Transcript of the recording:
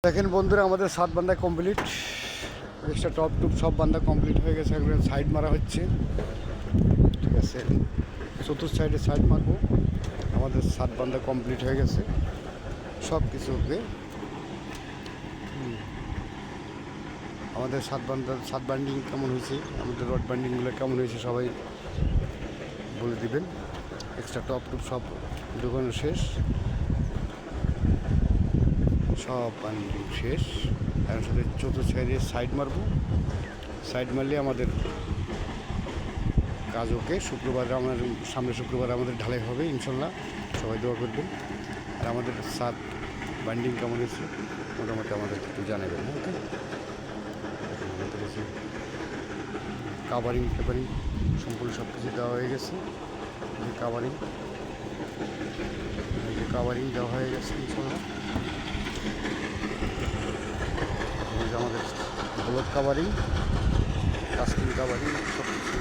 দেখেন বন্ধুরা, আমাদের 7 বান্দা কমপ্লিট। এক্সট্রা টপ টুপ সব বান্দা কমপ্লিট হয়ে গেছে। একবার সাইড মারা হচ্ছে, ঠিক আছে। চতুর্থ সাইডে সাইড মারবো। আমাদের 7 বান্দা কমপ্লিট হয়ে গেছে, সব কিছু ওকে। আমাদের 7 বান্ডিং কেমন হয়েছে, আমাদের রড বান্ডিংগুলো কেমন হয়েছে সবাই বলে দিবেন। এক্সট্রা টপ টুপ সব ঢোকানো শেষ, সব বান্ডিং শেষ। এখন সাথে চতুর্থ সাইডে সাইড মারবো। সাইড মারলে আমাদের কাজ ওকে। শুক্রবার আমাদের সামনে শুক্রবার আমাদের ঢালাই হবে ইনশাল্লাহ, সবাই দোয়া করবেন। আর আমাদের 7 বান্ডিং কেমন হয়েছে মোটামুটি আমাদের একটু জানাবেন, ওকে। আমাদের এসে কাভারিং সম্পূর্ণ সব কিছু দেওয়া হয়ে গেছে। কাভারিং দেওয়া হয়ে গেছে ইনশাল্লাহ। আমাদের ব্লক কাভারিং, কাস্টিং কাভারিং সব কিছু